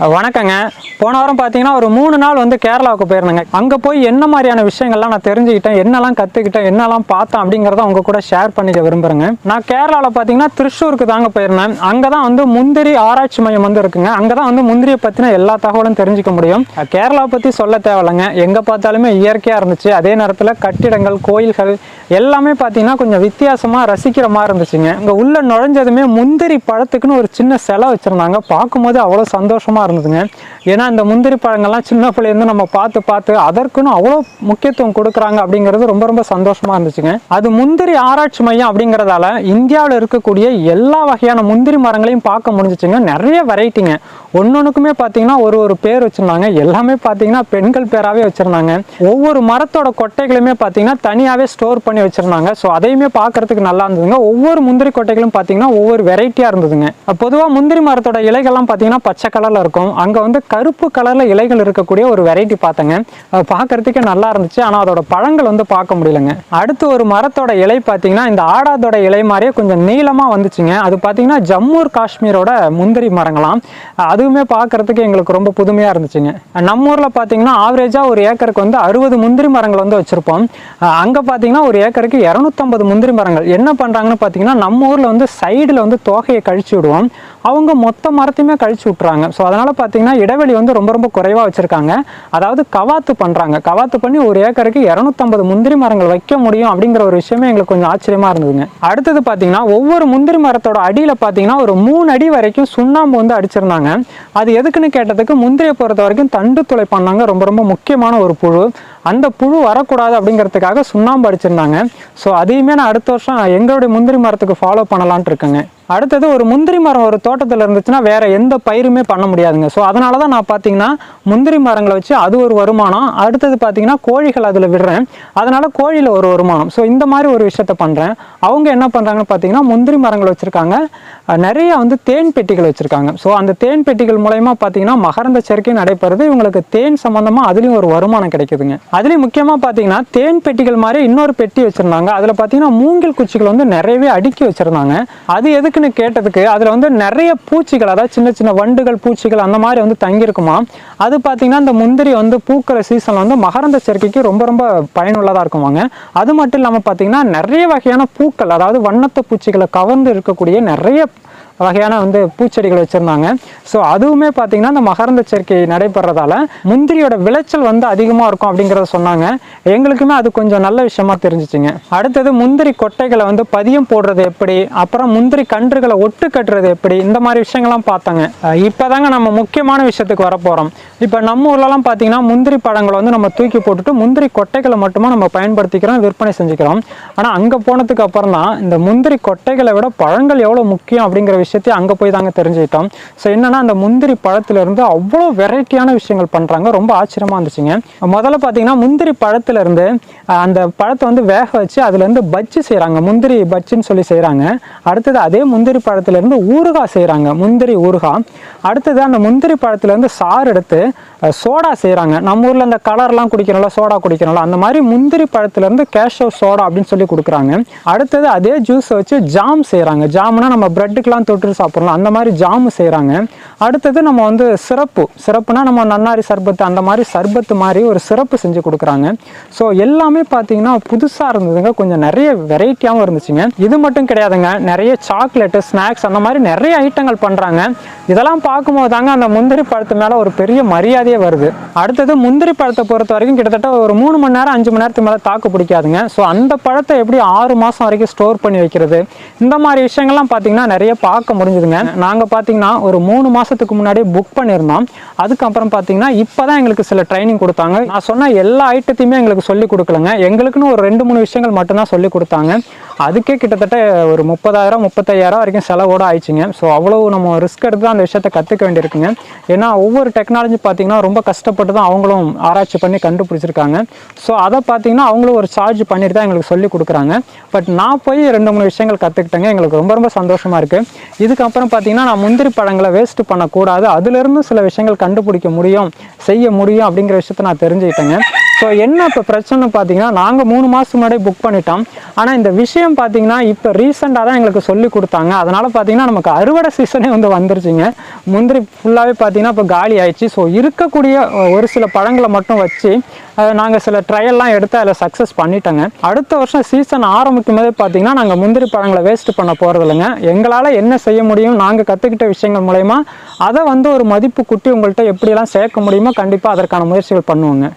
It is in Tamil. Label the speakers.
Speaker 1: வணக்கங்க. போன வாரம் பார்த்தீங்கன்னா ஒரு 3 நாள் வந்து கேரளாவுக்கு போயிருந்தேங்க. அங்கே போய் என்ன மாதிரியான விஷயங்கள்லாம் நான் தெரிஞ்சுக்கிட்டேன், என்னெல்லாம் கற்றுக்கிட்டேன், என்னெல்லாம் பார்த்தேன் அப்படிங்கிறத உங்கள் கூட ஷேர் பண்ணிக்க விரும்புகிறேங்க. நான் கேரளாவில் பார்த்தீங்கன்னா திருச்சூருக்கு தாங்க போயிருந்தேன். அங்கே தான் வந்து முந்திரி ஆராய்ச்சி மையம் வந்து இருக்குங்க. அங்கே தான் வந்து முந்திரியை பற்றின எல்லா தகவலும் தெரிஞ்சுக்க முடியும். கேரளாவை பற்றி சொல்ல தேவையில்லைங்க. எங்கே பார்த்தாலுமே இயற்கையாக இருந்துச்சு. அதே நேரத்தில் கட்டிடங்கள், கோயில்கள் எல்லாமே பார்த்தீங்கன்னா கொஞ்சம் வித்தியாசமாக ரசிக்கிற மாதிரி இருந்துச்சுங்க. அங்கே உள்ள நுழைஞ்சதுமே முந்திரி பழத்துக்குன்னு ஒரு சின்ன சிலை வச்சுருந்தாங்க. பார்க்கும்போது அவ்வளோ சந்தோஷமாக இருந்ததுங்க. ஏன்னா இந்த முந்திரி பழங்கள்லாம் சின்ன பிள்ளைலேருந்து நம்ம பார்த்து அதற்குன்னு அவ்வளோ முக்கியத்துவம் கொடுக்குறாங்க அப்படிங்கிறது ரொம்ப ரொம்ப சந்தோஷமாக இருந்துச்சுங்க. அது முந்திரி ஆராய்ச்சி மையம் அப்படிங்கிறதால இந்தியாவில் இருக்கக்கூடிய எல்லா வகையான முந்திரி மரங்களையும் பார்க்க முடிஞ்சிச்சுங்க. நிறைய வெரைட்டிங்க. ஒன்னொன்றுக்குமே பார்த்தீங்கன்னா ஒரு பேர் வச்சுருந்தாங்க. எல்லாமே பார்த்தீங்கன்னா பெண்கள் பேராகவே வச்சுருந்தாங்க. ஒவ்வொரு மரத்தோட கொட்டைகளுமே பார்த்தீங்கன்னா தனியாகவே ஸ்டோர் பண்ணி வச்சுருந்தாங்க. ஸோ அதையுமே பார்க்கறதுக்கு நல்லா இருந்ததுங்க. ஒவ்வொரு முந்திரி கொட்டைகளும் பார்த்தீங்கன்னா ஒவ்வொரு வெரைட்டியாக இருந்ததுங்க. பொதுவாக முந்திரி மரத்தோட இலைகள்லாம் பார்த்தீங்கன்னா பச்சை கலரில் இருக்கும். அங்கே வந்து கருப்பு கலரில் இலைகள் இருக்கக்கூடிய ஒரு வெரைட்டி பார்த்தேங்க. அது பார்க்கறதுக்கே நல்லா இருந்துச்சு. ஆனால் அதோட பழங்கள் வந்து பார்க்க முடியலைங்க. அடுத்து ஒரு மரத்தோட இலை பார்த்தீங்கன்னா இந்த ஆடாதோட இலை மாதிரியே கொஞ்சம் நீளமாக வந்துச்சுங்க. அது பார்த்தீங்கன்னா ஜம்மு காஷ்மீரோட முந்திரி மரங்களாம். அதுவுமே பார்க்கறதுக்கு எங்களுக்கு ரொம்ப புதுமையாக இருந்துச்சுங்க. நம்ம ஊரில் பார்த்தீங்கன்னா ஆவரேஜாக ஒரு ஏக்கருக்கு வந்து 60 முந்திரி மரங்கள் வந்து வச்சுருப்போம். அங்கே பார்த்தீங்கன்னா ஒரு ஏக்கருக்கு 250 முந்திரி மரங்கள். என்ன பண்ணுறாங்கன்னு பார்த்தீங்கன்னா நம்ம ஊரில் வந்து சைடில் வந்து தோகையை கழிச்சு விடுவோம். அவங்க மொத்த மரத்தையுமே கழிச்சு விட்றாங்க. ஸோ அதனால் பார்த்தீங்கன்னா இடைவெளி வந்து ரொம்ப ரொம்ப குறைவாக வச்சுருக்காங்க. அதாவது கவாத்து பண்ணுறாங்க. கவாத்து பண்ணி ஒரு ஏக்கருக்கு 250 முந்திரி மரங்கள் வைக்க முடியும் அப்படிங்கிற ஒரு விஷயமே எங்களுக்கு கொஞ்சம் ஆச்சரியமாக இருந்ததுங்க. அடுத்தது பார்த்தீங்கன்னா ஒவ்வொரு முந்திரி மரத்தோட அடியில் பார்த்தீங்கன்னா ஒரு 3 அடி வரைக்கும் சுண்ணாம்பு வந்து அடிச்சிருந்தாங்க. அது எதுக்குன்னு கேட்டதுக்கு முந்திரியை பொறுத்த வரைக்கும் தண்டு துளை பண்ணாங்க. ரொம்ப ரொம்ப முக்கியமான ஒரு புழு. அந்த புழு வரக்கூடாது அப்படிங்கிறதுக்காக சுண்ணாம்பு அடிச்சிருந்தாங்க. ஸோ அதையுமே நான் அடுத்த வருஷம் எங்களுடைய முந்திரி மரத்துக்கு ஃபாலோ பண்ணலான்ட்டு இருக்கேங்க. அடுத்தது ஒரு முந்திரி மரம் ஒரு தோட்டத்தில் இருந்துச்சுன்னா வேற எந்த பயிருமே பண்ண முடியாதுங்க. ஸோ அதனால தான் நான் பார்த்தீங்கன்னா முந்திரி மரங்களை வச்சு அது ஒரு வருமானம். அடுத்தது பார்த்தீங்கன்னா கோழிகள் அதில் விடுறேன். அதனால கோழியில் ஒரு வருமானம். ஸோ இந்த மாதிரி ஒரு விஷயத்த பண்ணுறேன். அவங்க என்ன பண்ணுறாங்கன்னு பார்த்தீங்கன்னா முந்திரி மரங்கள் வச்சுருக்காங்க. நிறைய வந்து தேன் பெட்டிகள் வச்சுருக்காங்க. ஸோ அந்த தேன் பெட்டிகள் மூலயமா பார்த்தீங்கன்னா மகரந்த சேர்க்கை நடைபெறுது. இவங்களுக்கு தேன் சம்மந்தமாக அதுலேயும் ஒரு வருமானம் கிடைக்குதுங்க. அதுலேயும் முக்கியமாக பார்த்தீங்கன்னா தேன் பெட்டிகள் மாதிரி இன்னொரு பெட்டி வச்சுருந்தாங்க. அதில் பார்த்தீங்கன்னா மூங்கில் குச்சிகள் வந்து நிறையவே அடுக்கி வச்சுருந்தாங்க. அது எதுக்குன்னு கேட்டதுக்கு அதில் வந்து நிறைய பூச்சிகள், அதாவது சின்ன சின்ன வண்டுகள், பூச்சிகள் அந்த மாதிரி வந்து தங்கியிருக்குமா. அது பார்த்தீங்கன்னா இந்த முந்திரி வந்து பூக்கிற சீசனில் வந்து மகரந்த சேர்க்கைக்கு ரொம்ப ரொம்ப பயனுள்ளதாக இருக்குமாங்க. அது மட்டும் இல்லாமல் பார்த்தீங்கன்னா நிறைய வகையான பூக்கள், அதாவது வண்ணத்து பூச்சிகளை கவர்ந்து இருக்கக்கூடிய நிறைய வகையான வந்து பூச்செடிகள் வச்சுருந்தாங்க. ஸோ அதுவுமே பார்த்தீங்கன்னா இந்த மகரந்த சேர்க்கை நடைபெறதால முந்திரியோட விளைச்சல் வந்து அதிகமாக இருக்கும் அப்படிங்கிறத சொன்னாங்க. எங்களுக்குமே அது கொஞ்சம் நல்ல விஷயமா தெரிஞ்சிச்சுங்க. அடுத்தது முந்திரி கொட்டைகளை வந்து பதியம் போடுறது எப்படி, அப்புறம் முந்திரி கன்றுகளை ஒட்டு கட்டுறது எப்படி, இந்த மாதிரி விஷயங்கள்லாம் பார்த்தாங்க. இப்போதாங்க நம்ம முக்கியமான விஷயத்துக்கு வரப்போகிறோம். இப்போ நம்ம ஊர்லலாம் பார்த்தீங்கன்னா முந்திரி பழங்களை வந்து நம்ம தூக்கி போட்டுட்டு முந்திரி கொட்டைகளை மட்டுமா நம்ம பயன்படுத்திக்கிறோம், விற்பனை செஞ்சுக்கிறோம். ஆனால் அங்கே போனதுக்கு அப்புறம் தான் இந்த முந்திரி கொட்டைகளை விட பழங்கள் எவ்வளோ முக்கியம் அப்படிங்கிற விஷயத்தையும் அங்கே போய் தாங்க தெரிஞ்சுக்கிட்டோம். ஸோ என்னன்னா அந்த முந்திரி பழத்திலிருந்து அவ்வளோ வெரைட்டியான விஷயங்கள் பண்ணுறாங்க. ரொம்ப ஆச்சரியமாக இருந்துச்சுங்க. முதல்ல பார்த்தீங்கன்னா முந்திரி பழத்திலிருந்து அந்த பழத்தை வந்து வேக வச்சு அதுலேருந்து பஜ்ஜி செய்கிறாங்க. முந்திரி பஜ்ஜின்னு சொல்லி செய்கிறாங்க. அடுத்தது அதே முந்திரி பழத்திலேருந்து ஊறுகாய் செய்கிறாங்க, முந்திரி ஊறுகாய். அடுத்தது அந்த முந்திரி பழத்திலேருந்து சாறு எடுத்து சோடா செய்கிறாங்க. நம்ம ஊரில் அந்த கலர்லாம் குடிக்கிறோம்ல, சோடா குடிக்கிறோம்ல, அந்த மாதிரி முந்திரி பழத்திலேருந்து கேஷவ் சோடா அப்படின்னு சொல்லி கொடுக்குறாங்க. அடுத்தது அதே ஜூஸை வச்சு ஜாம் செய்கிறாங்க. ஜாம்னா நம்ம பிரெட்டுக்கெலாம் தொட்டு சாப்பிட்றோம், அந்த மாதிரி ஜாமு செய்கிறாங்க. அடுத்தது நம்ம வந்து சிறப்புனா நம்ம நன்னாரி சர்பத்து, அந்த மாதிரி சர்பத்து மாதிரி ஒரு சிறப்பு செஞ்சு கொடுக்குறாங்க. ஸோ எல்லாமே பார்த்தீங்கன்னா புதுசாக இருந்ததுங்க. கொஞ்சம் நிறைய வெரைட்டியாகவும் இருந்துச்சுங்க. இது மட்டும் கிடையாதுங்க, நிறைய சாக்லேட்டு, ஸ்நாக்ஸ், அந்த மாதிரி நிறைய ஐட்டங்கள் பண்ணுறாங்க. இதெல்லாம் பார்க்கும்போது தாங்க அந்த முந்திரி பழத்து மேலே ஒரு பெரிய மரியாதையே வருது. அடுத்தது முந்திரி பழத்தை பொறுத்த வரைக்கும் கிட்டத்தட்ட ஒரு 3 மணி நேரம் 5 மணி நேரத்துக்கு மேலே தாக்கு பிடிக்காதுங்க. ஸோ அந்த பழத்தை எப்படி 6 மாதம் வரைக்கும் ஸ்டோர் பண்ணி வைக்கிறது, இந்த மாதிரி விஷயங்கள்லாம் பார்த்தீங்கன்னா நிறைய பார்க்க முடிஞ்சுதுங்க. நாங்கள் பார்த்தீங்கன்னா ஒரு 3 மாதத்துக்கு முன்னாடியே புக் பண்ணியிருந்தோம். அதுக்கப்புறம் பார்த்தீங்கன்னா இப்போ தான் எங்களுக்கு சில ட்ரைனிங் கொடுத்தாங்க. நான் சொன்ன எல்லா ஐட்டத்தையுமே எங்களுக்கு சொல்லிக் கொடுக்கலங்க. எங்களுக்குன்னு ஒரு 2-3 விஷயங்கள் மட்டும்தான் சொல்லிக் கொடுத்தாங்க. அதுக்கே கிட்டத்தட்ட ஒரு 30,000-35,000 வரைக்கும் செலவோடு ஆயிடுச்சுங்க. ஸோ அவ்வளோ நம்ம ரிஸ்க் எடுத்து தான் அந்த விஷயத்தை கற்றுக்க வேண்டியிருக்குங்க. ஏன்னா ஒவ்வொரு டெக்னாலஜி பார்த்தீங்கன்னா ரொம்ப கஷ்டப்பட்டு தான் அவங்களும் ஆராய்ச்சி பண்ணி கண்டுபிடிச்சிருக்காங்க. ஸோ அதை பார்த்தீங்கன்னா அவங்களும் ஒரு சார்ஜ் பண்ணிட்டு தான் எங்களுக்கு சொல்லி கொடுக்குறாங்க. பட் நான் போய் 2-3 விஷயங்கள் கற்றுக்கிட்டேங்க. எங்களுக்கு ரொம்ப ரொம்ப சந்தோஷமாக இருக்குது. இதுக்கப்புறம் பார்த்தீங்கன்னா நான் முந்திரி பழங்களை வேஸ்ட் பண்ணக்கூடாது, அதுலேருந்து சில விஷயங்கள் கண்டுபிடிக்க முடியும், செய்ய முடியும் அப்படிங்கிற விஷயத்த நான் தெரிஞ்சுக்கிட்டேங்க. ஸோ என்ன இப்போ பிரச்சனை பார்த்தீங்கன்னா, நாங்கள் 3 மாதத்துக்கு முன்னாடி புக் பண்ணிட்டோம். ஆனால் இந்த விஷயம் பார்த்தீங்கன்னா இப்போ ரீசெண்டாக தான் எங்களுக்கு சொல்லி கொடுத்தாங்க. அதனால் பார்த்தீங்கன்னா நமக்கு அறுவடை சீசனே வந்து வந்துருச்சுங்க. முந்திரி ஃபுல்லாகவே பார்த்தீங்கன்னா இப்போ காலி ஆயிடுச்சு. ஸோ இருக்கக்கூடிய ஒரு சில பழங்களை மட்டும் வச்சு நாங்கள் சில ட்ரையல்லாம் எடுத்து அதில் சக்ஸஸ் பண்ணிட்டோங்க. அடுத்த வருஷம் சீசன் ஆரம்பிக்கும் போதே பார்த்தீங்கன்னா நாங்கள் முந்திரி பழங்களை வேஸ்ட் பண்ண போகிறது இல்லைங்க. எங்களால் என்ன செய்ய முடியும், நாங்கள் கற்றுக்கிட்ட விஷயங்கள் மூலயமா அதை வந்து ஒரு மதிப்பு கூட்டி உங்கள்கிட்ட எப்படியெல்லாம் சேர்க்க முடியுமோ கண்டிப்பாக அதற்கான முயற்சிகள் பண்ணுவோங்க.